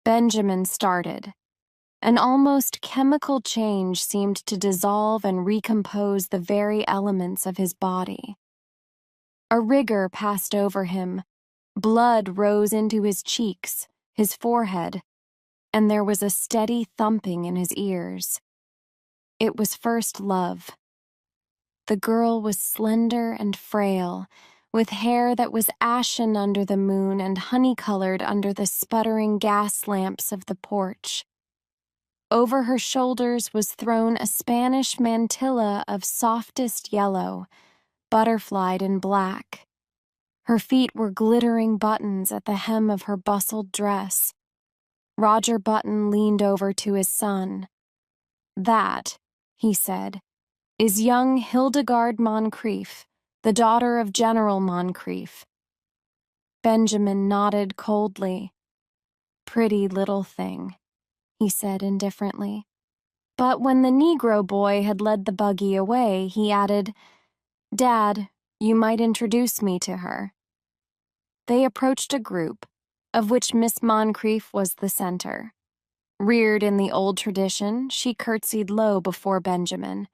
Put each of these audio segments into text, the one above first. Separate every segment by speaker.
Speaker 1: Benjamin started. An almost chemical change seemed to dissolve and recompose the very elements of his body. A rigor passed over him. Blood rose into his cheeks, his forehead, and there was a steady thumping in his ears. It was first love. The girl was slender and frail, with hair that was ashen under the moon and honey-colored under the sputtering gas lamps of the porch. Over her shoulders was thrown a Spanish mantilla of softest yellow, butterflied in black. Her feet were glittering buttons at the hem of her bustled dress. Roger Button leaned over to his son. "That," he said, "is young Hildegard Moncrief, the daughter of General Moncrief." Benjamin nodded coldly. "Pretty little thing," he said indifferently. But when the Negro boy had led the buggy away, he added, "Dad, you might introduce me to her." They approached a group, of which Miss Moncrief was the center. Reared in the old tradition, she curtsied low before Benjamin.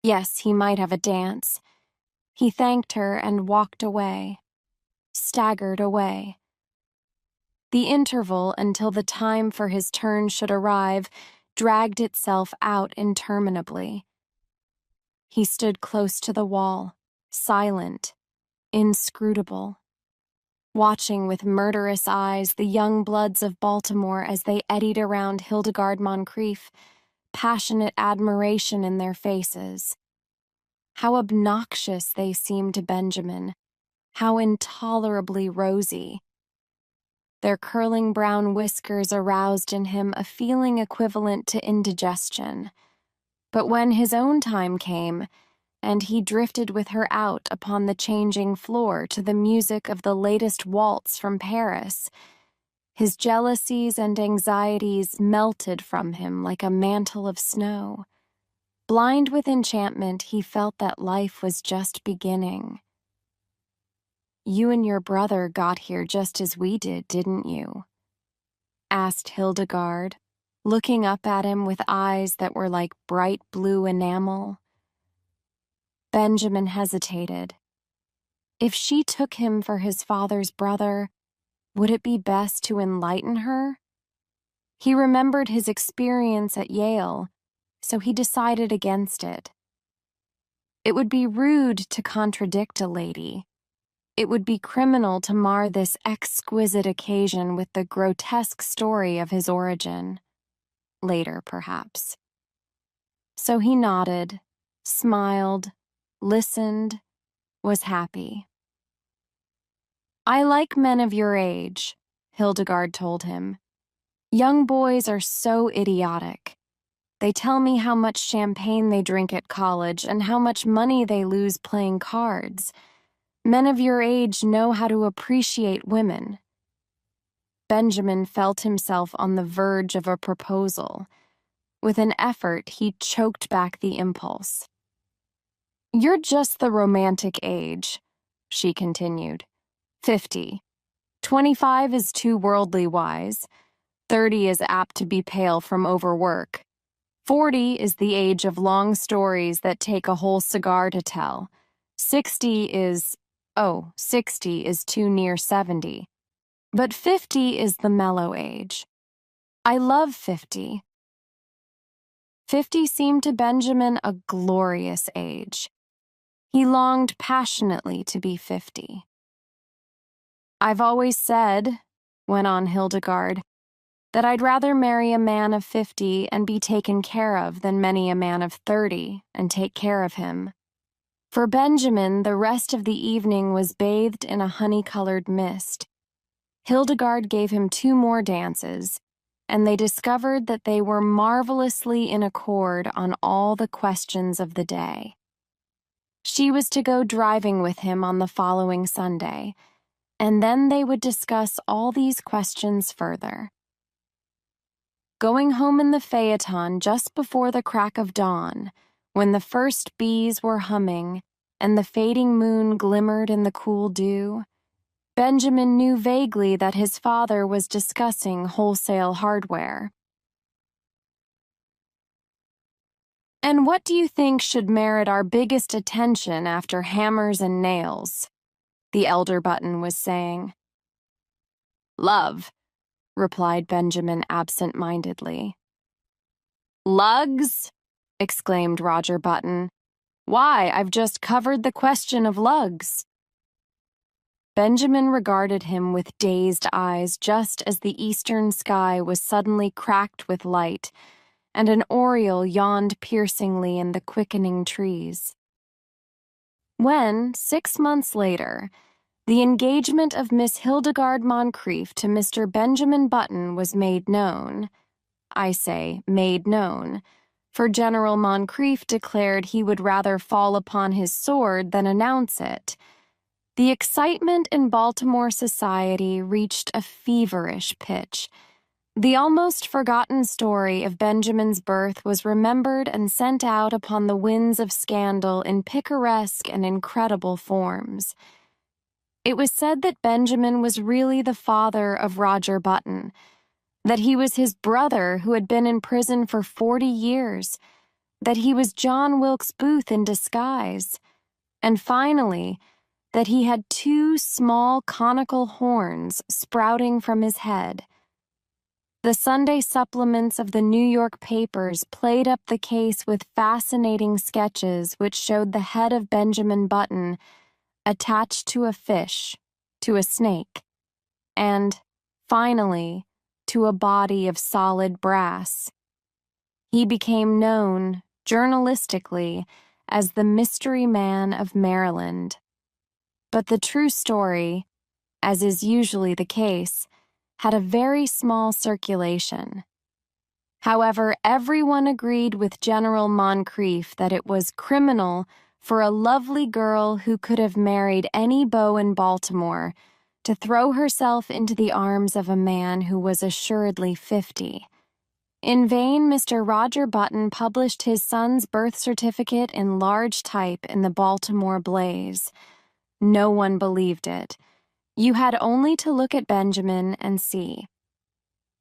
Speaker 1: Yes, he might have a dance. He thanked her and walked away, staggered away. The interval until the time for his turn should arrive dragged itself out interminably. He stood close to the wall, silent, inscrutable, watching with murderous eyes the young bloods of Baltimore as they eddied around Hildegard Moncrief, passionate admiration in their faces. How obnoxious they seemed to Benjamin, how intolerably rosy. Their curling brown whiskers aroused in him a feeling equivalent to indigestion. But when his own time came, and he drifted with her out upon the changing floor to the music of the latest waltz from Paris, his jealousies and anxieties melted from him like a mantle of snow. Blind with enchantment, he felt that life was just beginning. "You and your brother got here just as we did, didn't you?" asked Hildegard, looking up at him with eyes that were like bright blue enamel. Benjamin hesitated. If she took him for his father's brother, would it be best to enlighten her? He remembered his experience at Yale, so he decided against it. It would be rude to contradict a lady. It would be criminal to mar this exquisite occasion with the grotesque story of his origin. Later, perhaps. So he nodded, smiled, listened, was happy. "I like men of your age," Hildegard told him. "Young boys are so idiotic. They tell me how much champagne they drink at college and how much money they lose playing cards. Men of your age know how to appreciate women." Benjamin felt himself on the verge of a proposal. With an effort, he choked back the impulse. "You're just the romantic age," she continued. 50. 25 is too worldly wise. 30 is apt to be pale from overwork. 40 is the age of long stories that take a whole cigar to tell. 60 is too near 70. But 50 is the mellow age. I love 50. 50 seemed to Benjamin a glorious age. He longed passionately to be 50. "I've always said," went on Hildegard, "that I'd rather marry a man of 50 and be taken care of than many a man of 30 and take care of him." For Benjamin, the rest of the evening was bathed in a honey-colored mist. Hildegard gave him 2 more dances, and they discovered that they were marvelously in accord on all the questions of the day. She was to go driving with him on the following Sunday, and then they would discuss all these questions further. Going home in the phaeton just before the crack of dawn, when the first bees were humming and the fading moon glimmered in the cool dew, Benjamin knew vaguely that his father was discussing wholesale hardware. "And what do you think should merit our biggest attention after hammers and nails?" the elder Button was saying. "Love," replied Benjamin absent-mindedly. "Lugs?" exclaimed Roger Button. "Why, I've just covered the question of lugs." Benjamin regarded him with dazed eyes just as the eastern sky was suddenly cracked with light, and an oriole yawned piercingly in the quickening trees. When, 6 months later, the engagement of Miss Hildegard Moncrief to Mr. Benjamin Button was made known, I say made known, for General Moncrief declared he would rather fall upon his sword than announce it, the excitement in Baltimore society reached a feverish pitch. The almost forgotten story of Benjamin's birth was remembered and sent out upon the winds of scandal in picaresque and incredible forms. It was said that Benjamin was really the father of Roger Button, that he was his brother who had been in prison for 40 years, that he was John Wilkes Booth in disguise, and finally, that he had 2 small conical horns sprouting from his head. The Sunday supplements of the New York papers played up the case with fascinating sketches which showed the head of Benjamin Button attached to a fish, to a snake, and, finally, to a body of solid brass. He became known, journalistically, as the Mystery Man of Maryland. But the true story, as is usually the case, had a very small circulation. However, everyone agreed with General Moncrief that it was criminal for a lovely girl who could have married any beau in Baltimore to throw herself into the arms of a man who was assuredly 50. In vain, Mr. Roger Button published his son's birth certificate in large type in the Baltimore Blaze. No one believed it. You had only to look at Benjamin and see.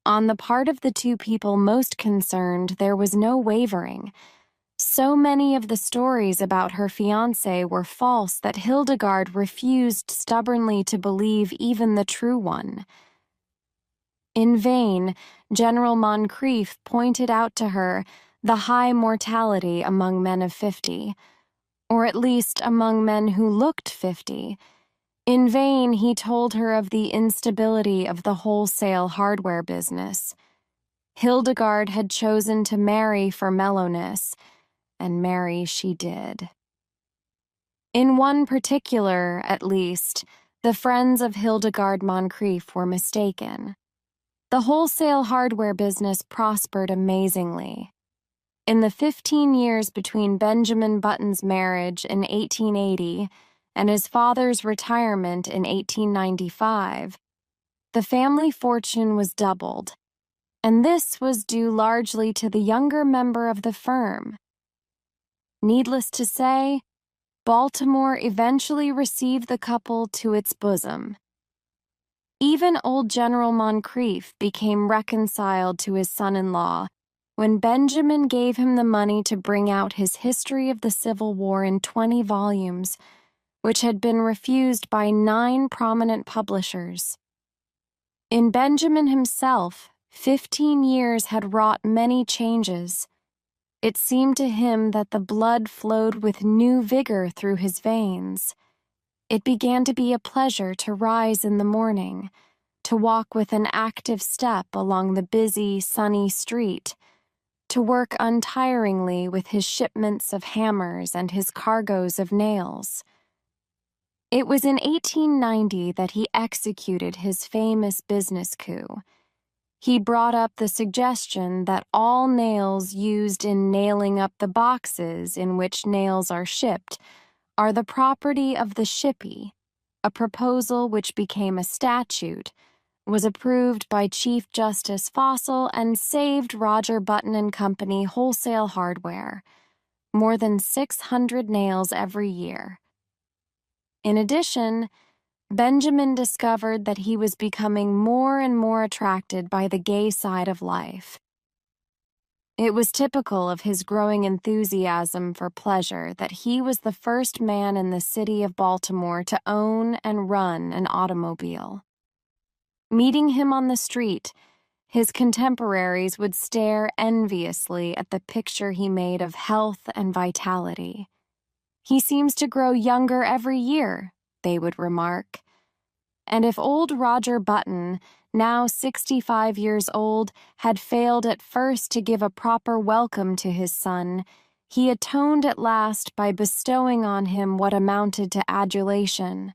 Speaker 1: On the part of the 2 people most concerned, there was no wavering. So many of the stories about her fiancé were false that Hildegard refused stubbornly to believe even the true one. In vain, General Moncrief pointed out to her the high mortality among men of 50, or at least among men who looked 50. In vain, he told her of the instability of the wholesale hardware business. Hildegard had chosen to marry for mellowness, and marry she did. In one particular, at least, the friends of Hildegard Moncrief were mistaken. The wholesale hardware business prospered amazingly. In the 15 years between Benjamin Button's marriage in 1880 and his father's retirement in 1895, the family fortune was doubled, and this was due largely to the younger member of the firm. Needless to say, Baltimore eventually received the couple to its bosom. Even old General Moncrief became reconciled to his son-in-law when Benjamin gave him the money to bring out his History of the Civil War in 20 volumes, which had been refused by 9 prominent publishers. In Benjamin himself, 15 years had wrought many changes. It seemed to him that the blood flowed with new vigor through his veins. It began to be a pleasure to rise in the morning, to walk with an active step along the busy, sunny street, to work untiringly with his shipments of hammers and his cargoes of nails. It was in 1890 that he executed his famous business coup. He brought up the suggestion that all nails used in nailing up the boxes in which nails are shipped are the property of the shippee, a proposal which became a statute, was approved by Chief Justice Fossil, and saved Roger Button and Company wholesale hardware, more than 600 nails every year. In addition, Benjamin discovered that he was becoming more and more attracted by the gay side of life. It was typical of his growing enthusiasm for pleasure that he was the first man in the city of Baltimore to own and run an automobile. Meeting him on the street, his contemporaries would stare enviously at the picture he made of health and vitality. "He seems to grow younger every year," they would remark. And if old Roger Button, now 65 years old, had failed at first to give a proper welcome to his son, he atoned at last by bestowing on him what amounted to adulation.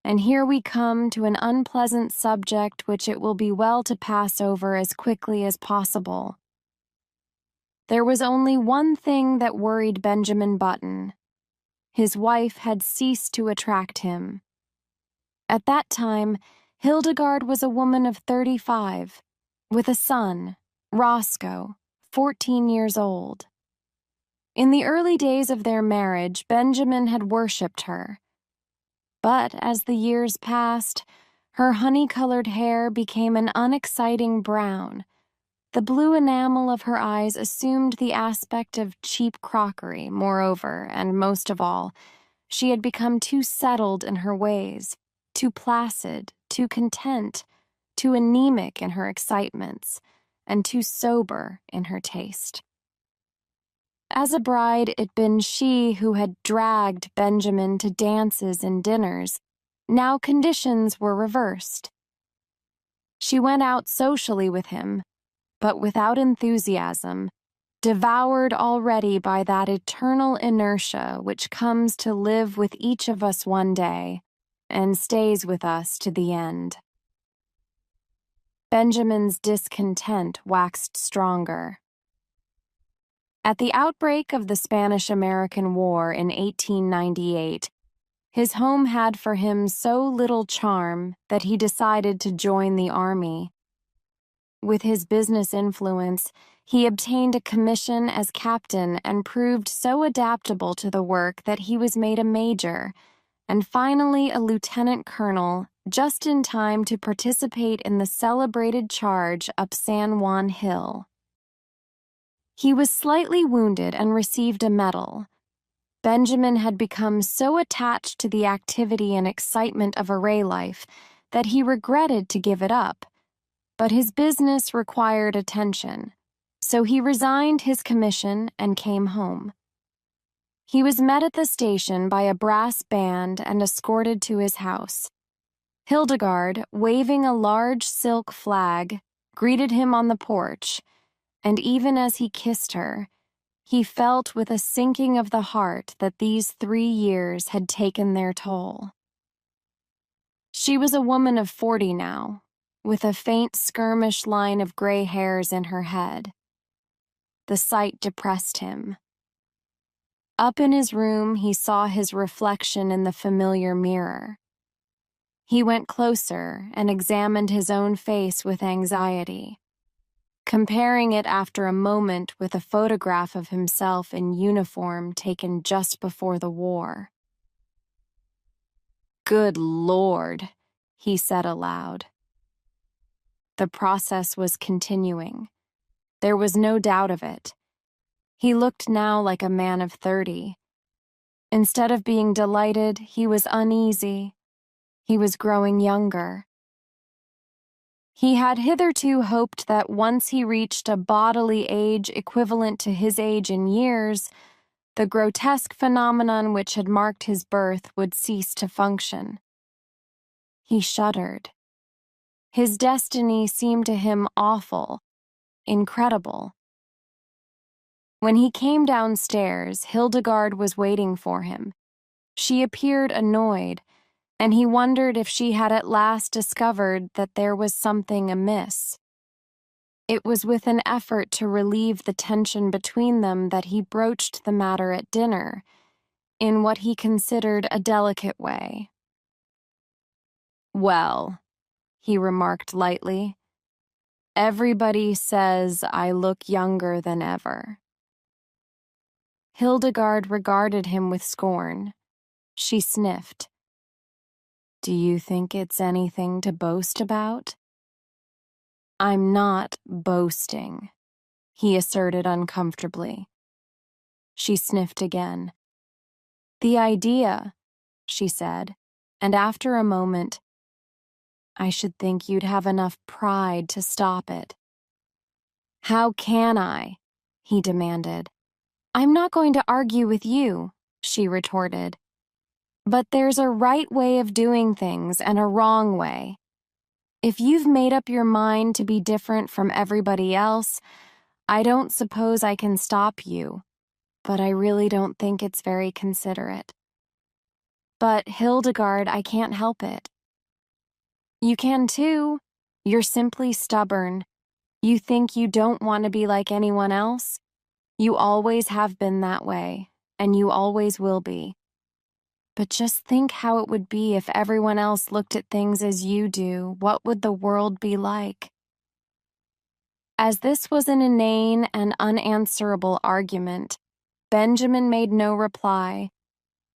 Speaker 1: And here we come to an unpleasant subject which it will be well to pass over as quickly as possible. There was only one thing that worried Benjamin Button. His wife had ceased to attract him. At that time, Hildegard was a woman of 35, with a son, Roscoe, 14 years old. In the early days of their marriage, Benjamin had worshipped her. But as the years passed, her honey-colored hair became an unexciting brown. The blue enamel of her eyes assumed the aspect of cheap crockery, moreover, and most of all, she had become too settled in her ways, too placid, too content, too anemic in her excitements, and too sober in her taste. As a bride, it'd been she who had dragged Benjamin to dances and dinners. Now conditions were reversed. She went out socially with him, but without enthusiasm, devoured already by that eternal inertia which comes to live with each of us one day and stays with us to the end. Benjamin's discontent waxed stronger. At the outbreak of the Spanish-American War in 1898, his home had for him so little charm that he decided to join the army. With his business influence, he obtained a commission as captain and proved so adaptable to the work that he was made a major, and finally a lieutenant colonel, just in time to participate in the celebrated charge up San Juan Hill. He was slightly wounded and received a medal. Benjamin had become so attached to the activity and excitement of array life that he regretted to give it up, but his business required attention, so he resigned his commission and came home. He was met at the station by a brass band and escorted to his house. Hildegard, waving a large silk flag, greeted him on the porch, and even as he kissed her, he felt with a sinking of the heart that these 3 years had taken their toll. She was a woman of 40 now, with a faint skirmish line of gray hairs in her head. The sight depressed him. Up in his room, he saw his reflection in the familiar mirror. He went closer and examined his own face with anxiety, comparing it after a moment with a photograph of himself in uniform taken just before the war. "Good Lord," he said aloud. The process was continuing. There was no doubt of it. He looked now like a man of 30. Instead of being delighted, he was uneasy. He was growing younger. He had hitherto hoped that once he reached a bodily age equivalent to his age in years, the grotesque phenomenon which had marked his birth would cease to function. He shuddered. His destiny seemed to him awful, incredible. When he came downstairs, Hildegard was waiting for him. She appeared annoyed, and he wondered if she had at last discovered that there was something amiss. It was with an effort to relieve the tension between them that he broached the matter at dinner, in what he considered a delicate way. "Well," he remarked lightly, "everybody says I look younger than ever." Hildegard regarded him with scorn. She sniffed. Do you think it's anything to boast about? I'm not boasting, he asserted uncomfortably. She sniffed again. The idea, she said, and after a moment, I should think you'd have enough pride to stop it. How can I? He demanded. I'm not going to argue with you, she retorted. But there's a right way of doing things and a wrong way. If you've made up your mind to be different from everybody else, I don't suppose I can stop you, but I really don't think it's very considerate. But, Hildegard, I can't help it. You can too. You're simply stubborn. You think you don't want to be like anyone else? You always have been that way, and you always will be. But just think how it would be if everyone else looked at things as you do. What would the world be like? As this was an inane and unanswerable argument, Benjamin made no reply,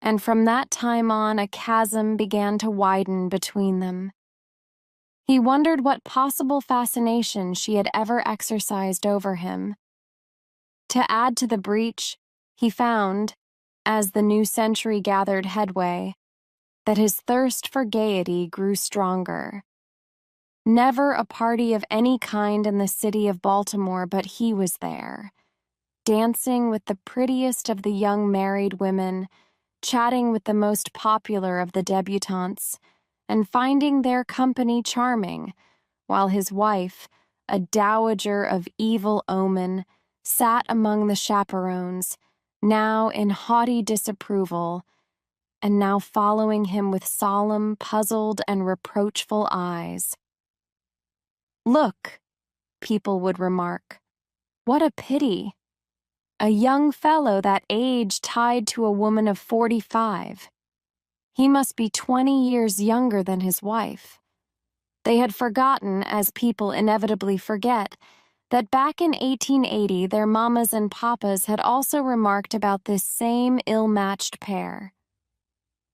Speaker 1: and from that time on a chasm began to widen between them. He wondered what possible fascination she had ever exercised over him. To add to the breach, he found, as the new century gathered headway, that his thirst for gaiety grew stronger. Never a party of any kind in the city of Baltimore but he was there, dancing with the prettiest of the young married women, chatting with the most popular of the debutantes, and finding their company charming, while his wife, a dowager of evil omen, sat among the chaperones, now in haughty disapproval, and now following him with solemn, puzzled, and reproachful eyes. Look, people would remark, what a pity. A young fellow that age tied to a woman of 45. He must be 20 years younger than his wife. They had forgotten, as people inevitably forget, that back in 1880 their mamas and papas had also remarked about this same ill-matched pair.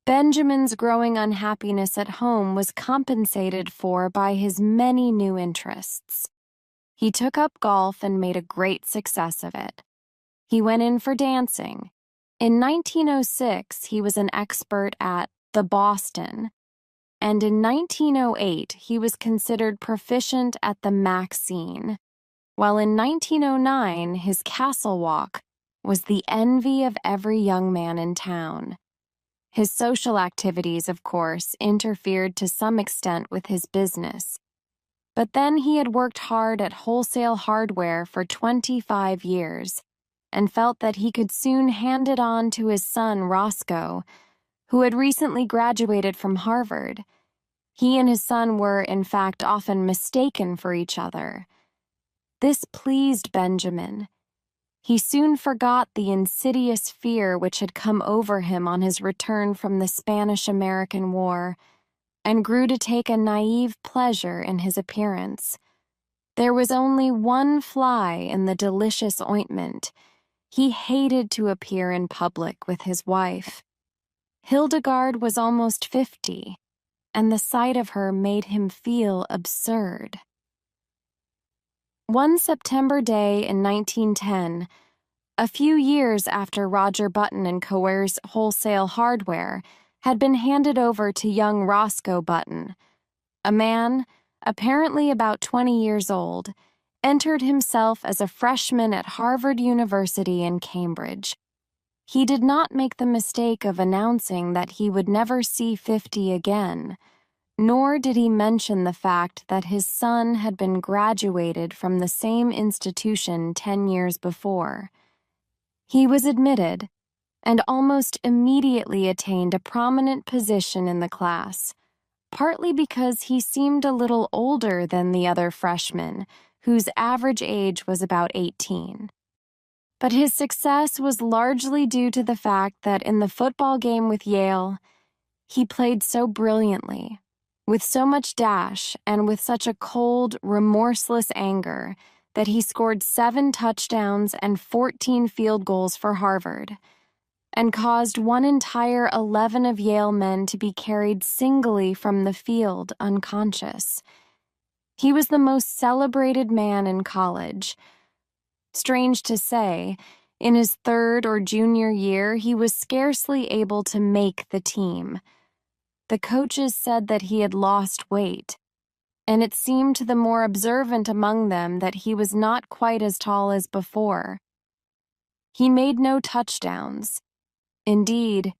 Speaker 1: Benjamin's growing unhappiness at home was compensated for by his many new interests. He took up golf and made a great success of it. He went in for dancing. In 1906, he was an expert at the Boston, and in 1908, he was considered proficient at the Maxine, while in 1909, his castle walk was the envy of every young man in town. His social activities, of course, interfered to some extent with his business. But then he had worked hard at wholesale hardware for 25 years and felt that he could soon hand it on to his son, Roscoe, who had recently graduated from Harvard. He and his son were, in fact, often mistaken for each other. This pleased Benjamin. He soon forgot the insidious fear which had come over him on his return from the Spanish-American War, and grew to take a naive pleasure in his appearance. There was only one fly in the delicious ointment. He hated to appear in public with his wife. Hildegard was almost 50, and the sight of her made him feel absurd. One September day in 1910, a few years after Roger Button and Coer's wholesale hardware had been handed over to young Roscoe Button, a man, apparently about 20 years old, entered himself as a freshman at Harvard University in Cambridge. He did not make the mistake of announcing that he would never see 50 again, nor did he mention the fact that his son had been graduated from the same institution 10 years before. He was admitted, and almost immediately attained a prominent position in the class, partly because he seemed a little older than the other freshmen, whose average age was about 18. But his success was largely due to the fact that in the football game with Yale, he played so brilliantly, with so much dash and with such a cold, remorseless anger that he scored 7 touchdowns and 14 field goals for Harvard. and caused one entire 11 of Yale men to be carried singly from the field unconscious. He was the most celebrated man in college. Strange to say, in his third or junior year, he was scarcely able to make the team. The coaches said that he had lost weight, and it seemed to the more observant among them that he was not quite as tall as before. He made no touchdowns. Indeed,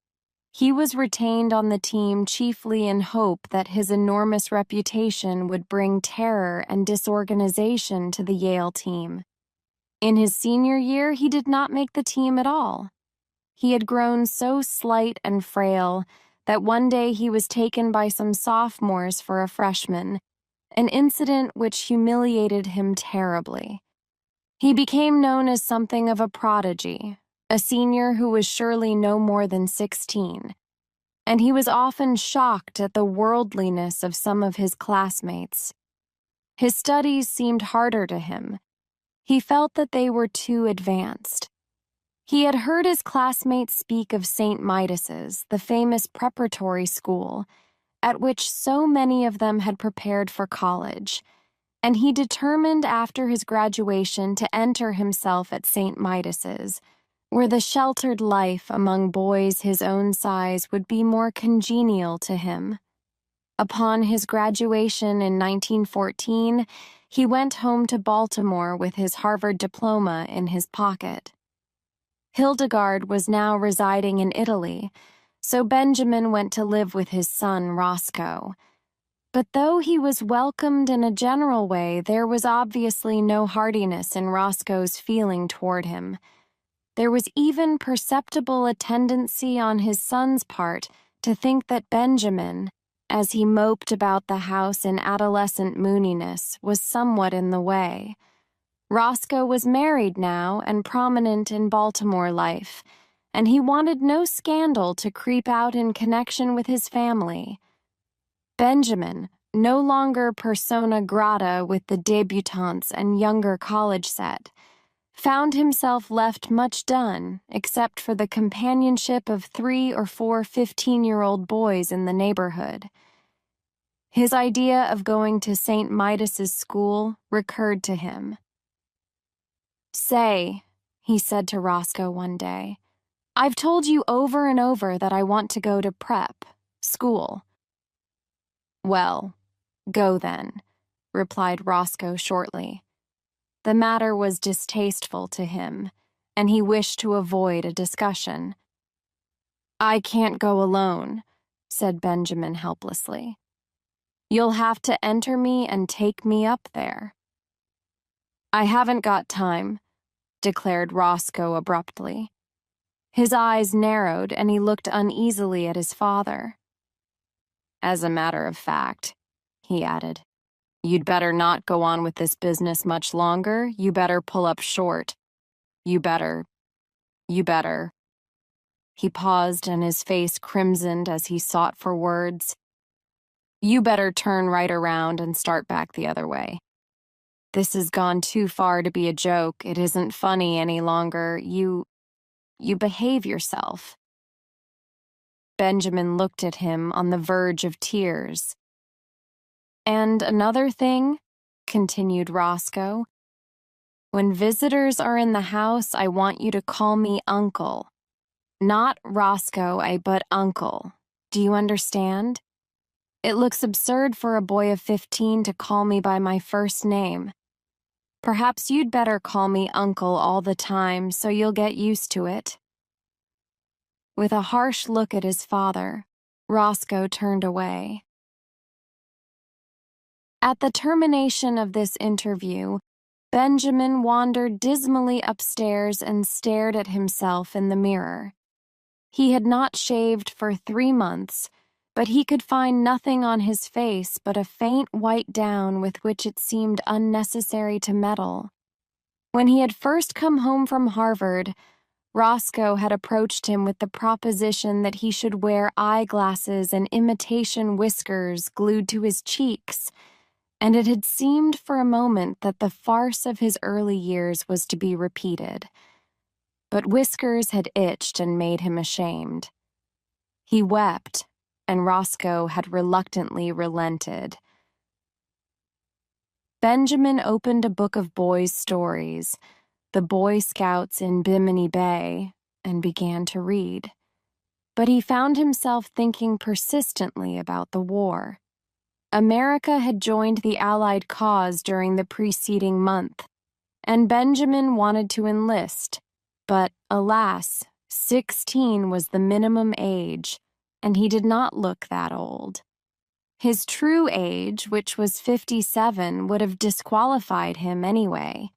Speaker 1: he was retained on the team chiefly in hope that his enormous reputation would bring terror and disorganization to the Yale team. In his senior year, he did not make the team at all. He had grown so slight and frail that one day he was taken by some sophomores for a freshman, an incident which humiliated him terribly. He became known as something of a prodigy, a senior who was surely no more than 16, and he was often shocked at the worldliness of some of his classmates. His studies seemed harder to him. He felt that they were too advanced. He had heard his classmates speak of St. Midas's, the famous preparatory school, at which so many of them had prepared for college, and he determined after his graduation to enter himself at St. Midas's, where the sheltered life among boys his own size would be more congenial to him. Upon his graduation in 1914, he went home to Baltimore with his Harvard diploma in his pocket. Hildegard was now residing in Italy, so Benjamin went to live with his son Roscoe. But though he was welcomed in a general way, there was obviously no heartiness in Roscoe's feeling toward him. There was even perceptible a tendency on his son's part to think that Benjamin, as he moped about the house in adolescent mooniness, was somewhat in the way. Roscoe was married now and prominent in Baltimore life, and he wanted no scandal to creep out in connection with his family. Benjamin, no longer persona grata with the debutantes and younger college set, found himself left much done except for the companionship of 3 or 4 15-year-old boys in the neighborhood. His idea of going to St. Midas's school recurred to him. "Say," he said to Roscoe one day, "I've told you over and over that I want to go to prep, school." "Well, go then," replied Roscoe shortly. The matter was distasteful to him, and he wished to avoid a discussion. "I can't go alone," said Benjamin helplessly. "You'll have to enter me and take me up there." "I haven't got time," declared Roscoe abruptly. His eyes narrowed, and he looked uneasily at his father. "As a matter of fact," he added, "you'd better not go on with this business much longer. You better pull up short. You better. He paused, and his face crimsoned as he sought for words. "You better turn right around and start back the other way. This has gone too far to be a joke. It isn't funny any longer. You behave yourself." Benjamin looked at him on the verge of tears. "And another thing," continued Roscoe, "when visitors are in the house, I want you to call me Uncle. Not Roscoe, but Uncle. Do you understand? It looks absurd for a boy of 15 to call me by my first name. Perhaps you'd better call me Uncle all the time so you'll get used to it." With a harsh look at his father, Roscoe turned away. At the termination of this interview, Benjamin wandered dismally upstairs and stared at himself in the mirror. He had not shaved for 3 months, but he could find nothing on his face but a faint white down with which it seemed unnecessary to meddle. When he had first come home from Harvard, Roscoe had approached him with the proposition that he should wear eyeglasses and imitation whiskers glued to his cheeks, and it had seemed for a moment that the farce of his early years was to be repeated. but Whiskers had itched and made him ashamed. He wept, and Roscoe had reluctantly relented. Benjamin opened a book of boys' stories, The Boy Scouts in Bimini Bay, and began to read. But he found himself thinking persistently about the war. America had joined the Allied cause during the preceding month, and Benjamin wanted to enlist, but alas, 16 was the minimum age, and he did not look that old. His true age, which was 57, would have disqualified him anyway.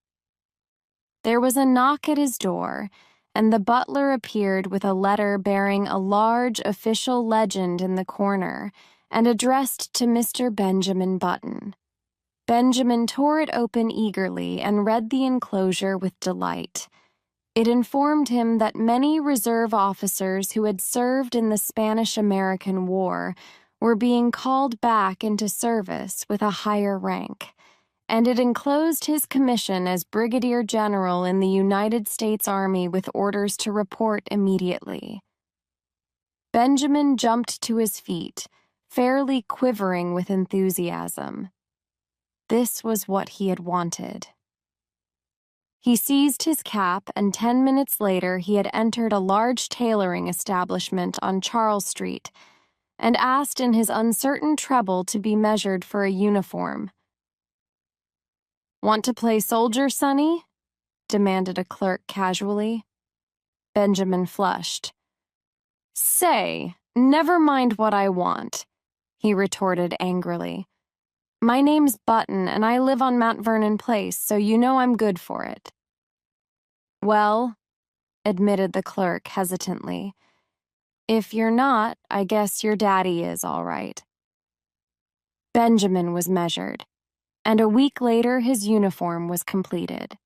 Speaker 1: There was a knock at his door, and the butler appeared with a letter bearing a large official legend in the corner and addressed to Mr. Benjamin Button. Benjamin tore it open eagerly and read the enclosure with delight. It informed him that many reserve officers who had served in the Spanish-American War were being called back into service with a higher rank, and it enclosed his commission as Brigadier General in the United States Army with orders to report immediately. Benjamin jumped to his feet, fairly quivering with enthusiasm. This was what he had wanted. He seized his cap, and 10 minutes later he had entered a large tailoring establishment on Charles Street and asked in his uncertain treble to be measured for a uniform. "Want to play soldier, Sonny?" demanded a clerk casually. Benjamin flushed. "Say, never mind what I want," he retorted angrily. "My name's Button, and I live on Mount Vernon Place, so you know I'm good for it." "Well," admitted the clerk hesitantly, "if you're not, I guess your daddy is all right." Benjamin was measured, and a week later his uniform was completed.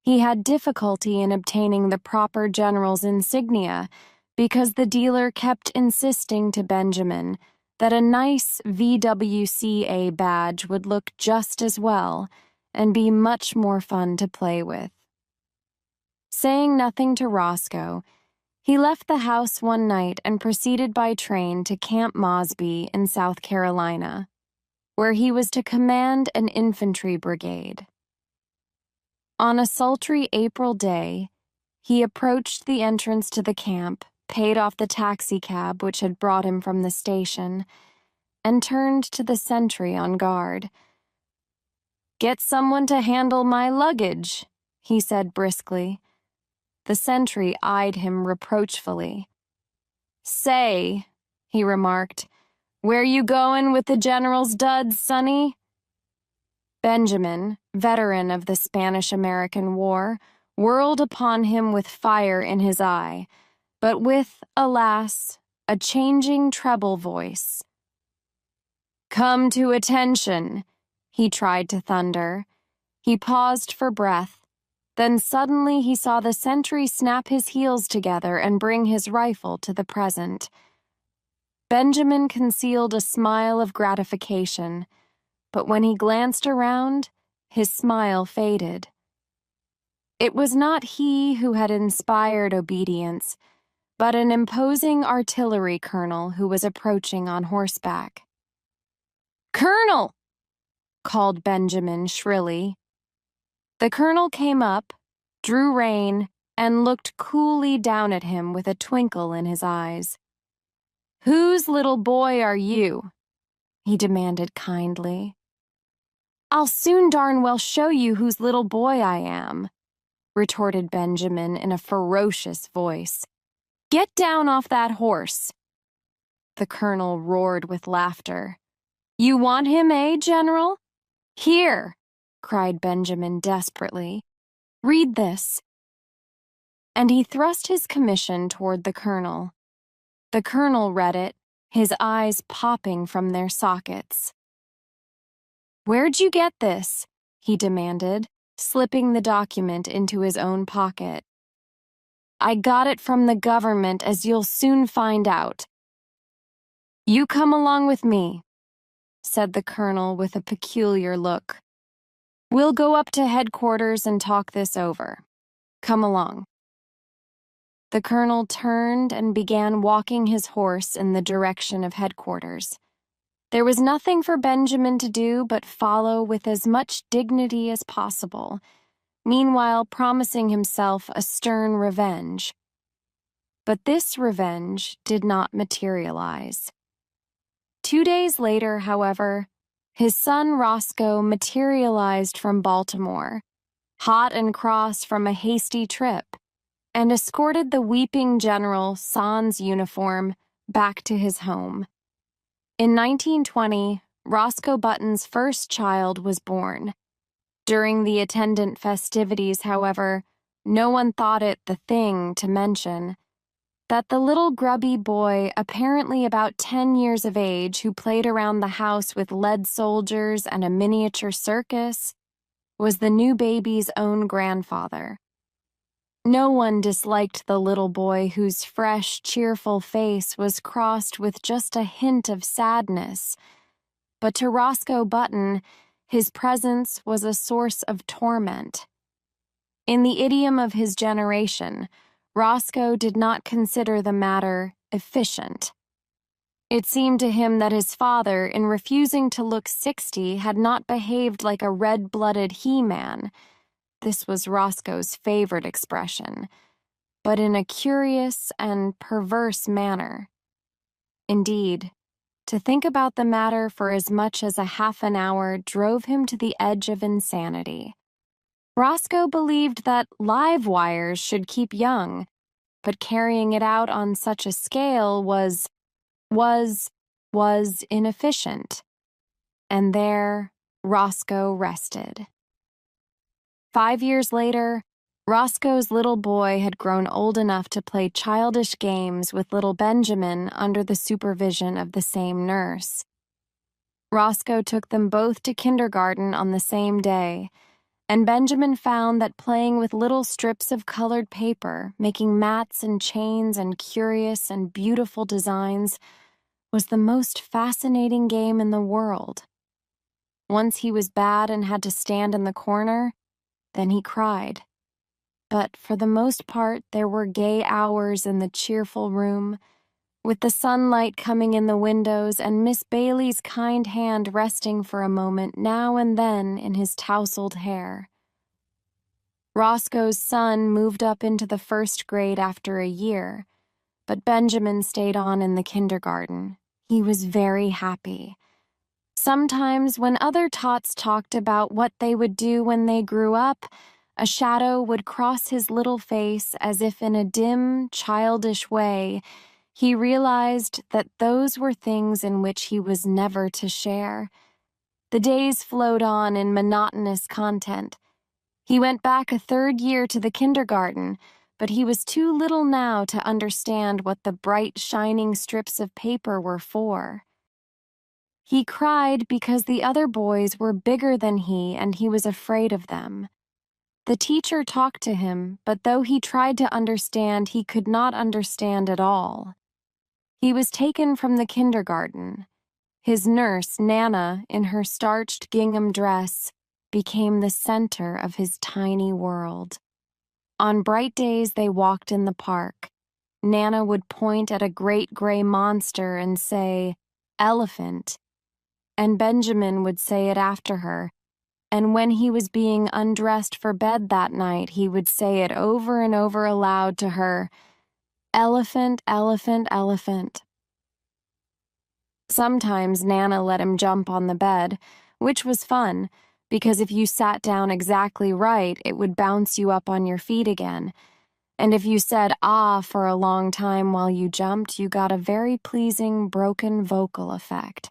Speaker 1: He had difficulty in obtaining the proper general's insignia because the dealer kept insisting to Benjamin that a nice VWCA badge would look just as well and be much more fun to play with. Saying nothing to Roscoe, he left the house one night and proceeded by train to Camp Mosby in South Carolina, where he was to command an infantry brigade. On a sultry April day, he approached the entrance to the camp, paid off the taxicab which had brought him from the station, and turned to the sentry on guard. "Get someone to handle my luggage," he said briskly. The sentry eyed him reproachfully. "Say," he remarked, "where you goin' with the general's duds, Sonny?" Benjamin, veteran of the Spanish-American War, whirled upon him with fire in his eye, but with, alas, a changing treble voice. "Come to attention," he tried to thunder. He paused for breath. Then suddenly he saw the sentry snap his heels together and bring his rifle to the present. Benjamin concealed a smile of gratification, but when he glanced around, his smile faded. It was not he who had inspired obedience, but an imposing artillery colonel who was approaching on horseback. "Colonel!" called Benjamin shrilly. The colonel came up, drew rein, and looked coolly down at him with a twinkle in his eyes. "Whose little boy are you?" he demanded kindly. "I'll soon darn well show you whose little boy I am," retorted Benjamin in a ferocious voice. "Get down off that horse." The colonel roared with laughter. "You want him, eh, General? Here," cried Benjamin desperately. "Read this." And he thrust his commission toward the colonel. The colonel read it, his eyes popping from their sockets. "Where'd you get this?" he demanded, slipping the document into his own pocket. "I got it from the government, as you'll soon find out." "You come along with me," said the colonel with a peculiar look. "We'll go up to headquarters and talk this over. Come along." The colonel turned and began walking his horse in the direction of headquarters. There was nothing for Benjamin to do but follow with as much dignity as possible, meanwhile promising himself a stern revenge. But this revenge did not materialize. 2 days later, however, his son Roscoe materialized from Baltimore, hot and cross from a hasty trip, and escorted the weeping general sans uniform back to his home. In 1920, Roscoe Button's first child was born. During the attendant festivities, however, no one thought it the thing to mention that the little grubby boy, apparently about 10 years of age, who played around the house with lead soldiers and a miniature circus, was the new baby's own grandfather. No one disliked the little boy whose fresh, cheerful face was crossed with just a hint of sadness, but to Roscoe Button, his presence was a source of torment. In the idiom of his generation, Roscoe did not consider the matter efficient. It seemed to him that his father, in refusing to look 60, had not behaved like a red-blooded he-man. This was Roscoe's favorite expression, but in a curious and perverse manner. Indeed, to think about the matter for as much as a half an hour drove him to the edge of insanity. Roscoe believed that live wires should keep young, but carrying it out on such a scale was inefficient. And there, Roscoe rested. 5 years later, Roscoe's little boy had grown old enough to play childish games with little Benjamin under the supervision of the same nurse. Roscoe took them both to kindergarten on the same day, and Benjamin found that playing with little strips of colored paper, making mats and chains and curious and beautiful designs, was the most fascinating game in the world. Once he was bad and had to stand in the corner, then he cried. But for the most part, there were gay hours in the cheerful room, with the sunlight coming in the windows and Miss Bailey's kind hand resting for a moment now and then in his tousled hair. Roscoe's son moved up into the first grade after a year, but Benjamin stayed on in the kindergarten. He was very happy. Sometimes, when other tots talked about what they would do when they grew up, a shadow would cross his little face as if in a dim, childish way he realized that those were things in which he was never to share. The days flowed on in monotonous content. He went back a third year to the kindergarten, but he was too little now to understand what the bright, shining strips of paper were for. He cried because the other boys were bigger than he and he was afraid of them. The teacher talked to him, but though he tried to understand, he could not understand at all. He was taken from the kindergarten. His nurse, Nana, in her starched gingham dress, became the center of his tiny world. On bright days they walked in the park. Nana would point at a great gray monster and say, "Elephant," and Benjamin would say it after her, and when he was being undressed for bed that night, he would say it over and over aloud to her, "Elephant, elephant, elephant." Sometimes Nana let him jump on the bed, which was fun, because if you sat down exactly right, it would bounce you up on your feet again. And if you said "ah" for a long time while you jumped, you got a very pleasing broken vocal effect.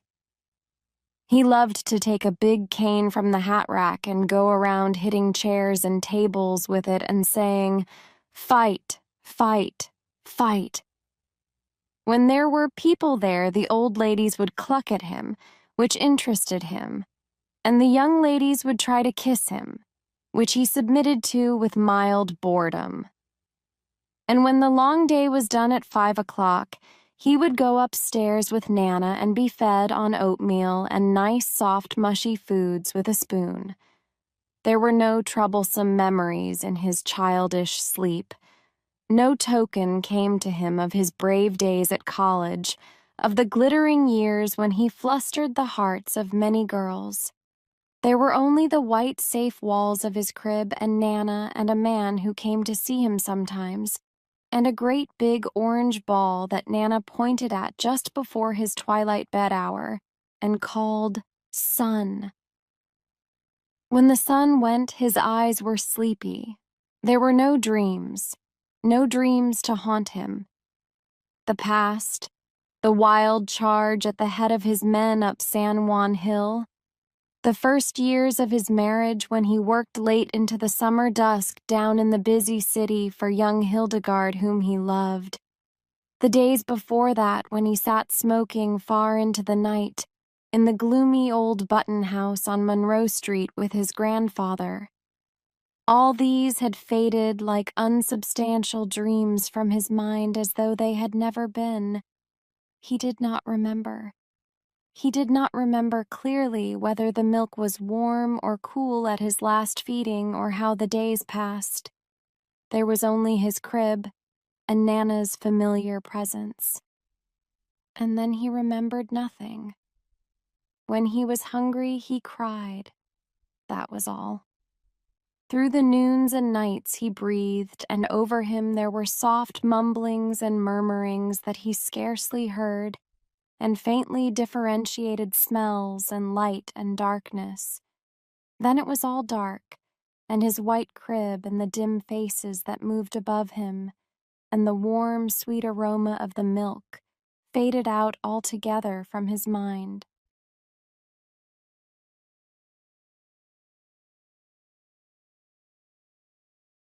Speaker 1: He loved to take a big cane from the hat rack and go around hitting chairs and tables with it and saying, "Fight, fight, fight." When there were people there, the old ladies would cluck at him, which interested him, and the young ladies would try to kiss him, which he submitted to with mild boredom. And when the long day was done at 5 o'clock, he would go upstairs with Nana and be fed on oatmeal and nice, soft, mushy foods with a spoon. There were no troublesome memories in his childish sleep, No token came to him of his brave days at college, of the glittering years when he flustered the hearts of many girls. There were only the white, safe walls of his crib and Nana and a man who came to see him sometimes, and a great big orange ball that Nana pointed at just before his twilight bed hour and called Sun. When the sun went, his eyes were sleepy. There were no dreams to haunt him. The past, the wild charge at the head of his men up San Juan Hill, the first years of his marriage when he worked late into the summer dusk down in the busy city for young Hildegard whom he loved, the days before that when he sat smoking far into the night in the gloomy old Button House on Monroe Street with his grandfather. All these had faded like unsubstantial dreams from his mind as though they had never been. He did not remember. He did not remember clearly whether the milk was warm or cool at his last feeding or how the days passed. There was only his crib and Nana's familiar presence. And then he remembered nothing. When he was hungry, he cried. That was all. Through the noons and nights he breathed, and over him there were soft mumblings and murmurings that he scarcely heard, and faintly differentiated smells and light and darkness. Then it was all dark, and his white crib and the dim faces that moved above him, and the warm, sweet aroma of the milk faded out altogether from his mind.